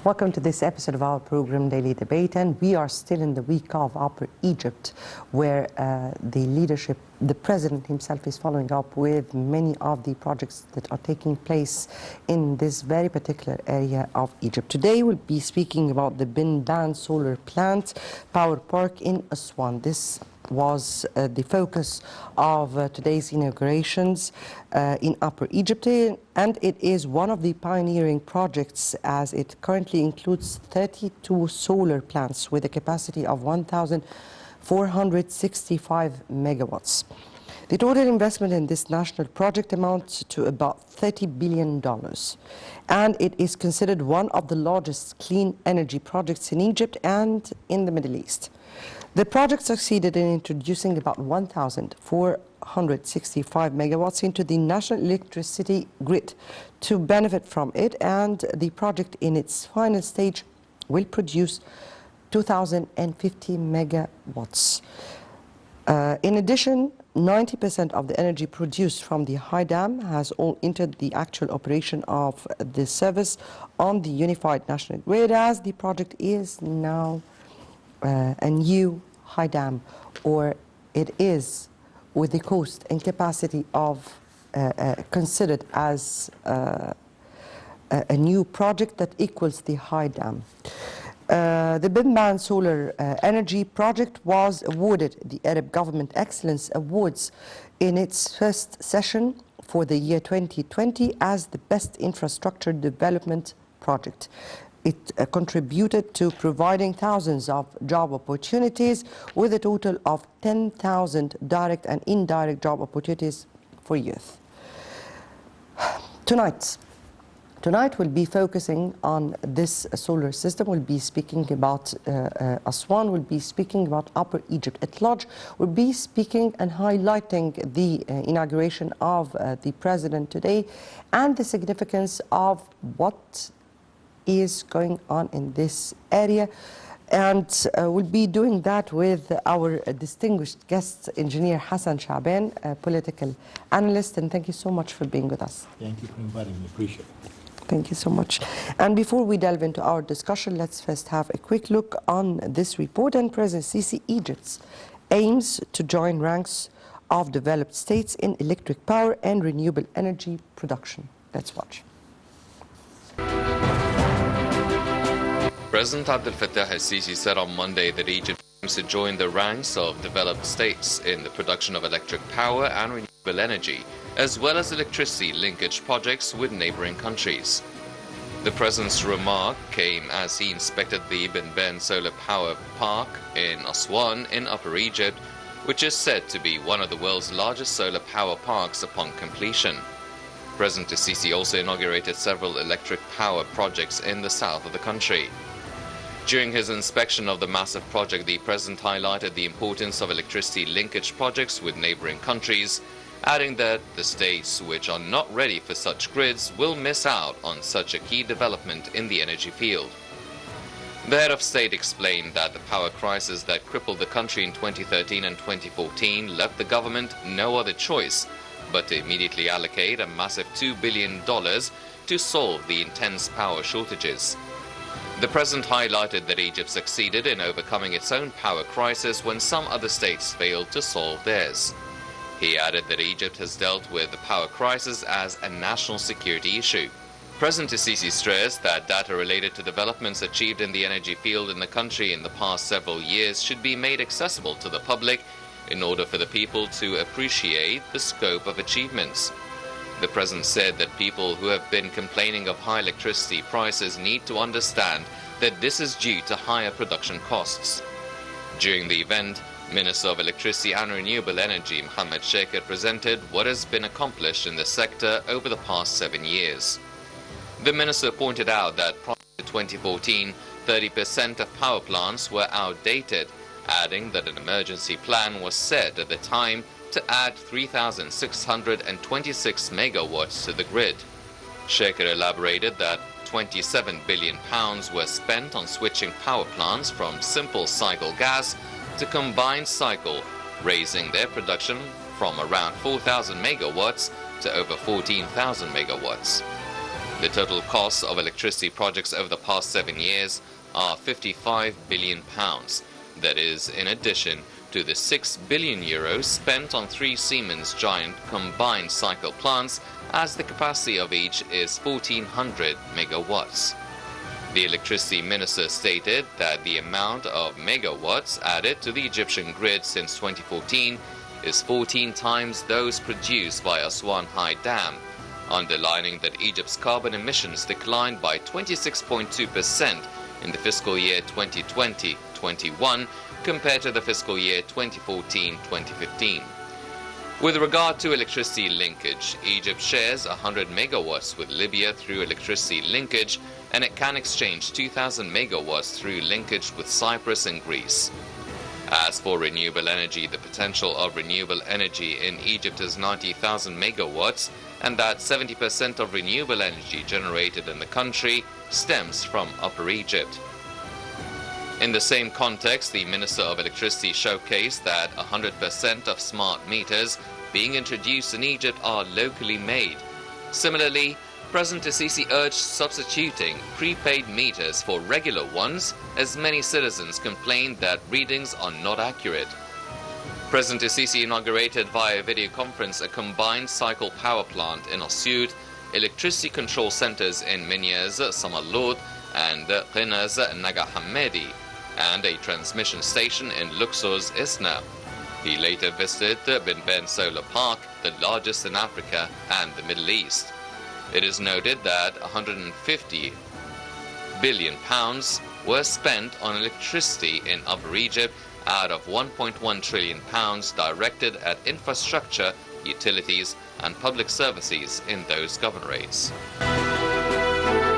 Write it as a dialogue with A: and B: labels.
A: Welcome to this episode of our program, Daily Debate, and we are still in the week of Upper Egypt, where the leadership, the president himself is following up with many of the projects that are taking place in this very particular area of Egypt. Today we'll be speaking about the Bin Ban Solar Plant Power Park in Aswan. This was the focus of today's inaugurations in Upper Egypt, and it is one of the pioneering projects as it currently includes 32 solar plants with a capacity of 1,465 megawatts. The total investment in this national project amounts to about $30 billion, and it is considered one of the largest clean energy projects in Egypt and in the Middle East. The project succeeded in introducing about 1,465 megawatts into the national electricity grid to benefit from it, and the project in its final stage will produce 2,050 megawatts. In addition, 90% of the energy produced from the high dam has all entered the actual operation of the service on the unified national grid, as the project is now a new high dam, or it is with the cost and capacity of considered as a new project that equals the high dam. The Bin Ban Solar Energy Project was awarded the Arab Government Excellence Awards in its first session for the year 2020 as the best infrastructure development project. It contributed to providing thousands of job opportunities with a total of 10,000 direct and indirect job opportunities for youth. Tonight we'll be focusing on this solar system. We'll be speaking about Aswan, we'll be speaking about Upper Egypt at large. We'll be speaking and highlighting the inauguration of the president today and the significance of what is going on in this area, and we'll be doing that with our distinguished guest, Engineer Hassan Shaban, a political analyst, and thank you so much for being with us.
B: Thank you for inviting me, appreciate it.
A: Thank you so much. And before we delve into our discussion, let's first have a quick look on this report. And President Sisi, Egypt aims to join ranks of developed states in electric power and renewable energy production. Let's watch.
C: President Abdel Fattah el-Sisi said on Monday that Egypt aims to join the ranks of developed states in the production of electric power and renewable energy, as well as electricity linkage projects with neighboring countries. The president's remark came as he inspected the Bin Ban Solar Power Park in Aswan in Upper Egypt, which is said to be one of the world's largest solar power parks upon completion. President el-Sisi also inaugurated several electric power projects in the south of the country. During his inspection of the massive project, the president highlighted the importance of electricity linkage projects with neighboring countries, adding that the states which are not ready for such grids will miss out on such a key development in the energy field. The head of state explained that the power crisis that crippled the country in 2013 and 2014 left the government no other choice but to immediately allocate a massive $2 billion to solve the intense power shortages. The president highlighted that Egypt succeeded in overcoming its own power crisis when some other states failed to solve theirs. He added that Egypt has dealt with the power crisis as a national security issue. President el-Sisi stressed that data related to developments achieved in the energy field in the country in the past several years should be made accessible to the public in order for the people to appreciate the scope of achievements. The president said that people who have been complaining of high electricity prices need to understand that this is due to higher production costs. During the event, Minister of Electricity and Renewable Energy Mohammed Sheikher presented what has been accomplished in the sector over the past 7 years. The minister pointed out that prior to 2014, 30% of power plants were outdated, adding that an emergency plan was set at the time to add 3,626 megawatts to the grid. Sheikher elaborated that £27 billion were spent on switching power plants from simple cycle gas to combined cycle, raising their production from around 4,000 megawatts to over 14,000 megawatts. The total costs of electricity projects over the past 7 years are £55 billion. That is, in addition to the €6 billion spent on 3 Siemens giant combined cycle plants, as the capacity of each is 1,400 megawatts. The electricity minister stated that the amount of megawatts added to the Egyptian grid since 2014 is 14 times those produced by Aswan High Dam, underlining that Egypt's carbon emissions declined by 26.2% in the fiscal year 2020-21 compared to the fiscal year 2014-2015. With regard to electricity linkage, Egypt shares 100 megawatts with Libya through electricity linkage, and it can exchange 2,000 megawatts through linkage with Cyprus and Greece. As for renewable energy, the potential of renewable energy in Egypt is 90,000 megawatts, and that 70% of renewable energy generated in the country stems from Upper Egypt. In the same context, the Minister of Electricity showcased that 100% of smart meters being introduced in Egypt are locally made. Similarly, President Sisi urged substituting prepaid meters for regular ones, as many citizens complained that readings are not accurate. President Sisi inaugurated via video conference a combined cycle power plant in Asyut, electricity control centers in Minyas, Samalot, and Qinas Naga Hammadi, and a transmission station in Luxor's Isna. He later visited Bin Ben Solar Park, the largest in Africa and the Middle East. It is noted that £150 billion were spent on electricity in Upper Egypt out of £1.1 trillion directed at infrastructure, utilities and public services in those governorates.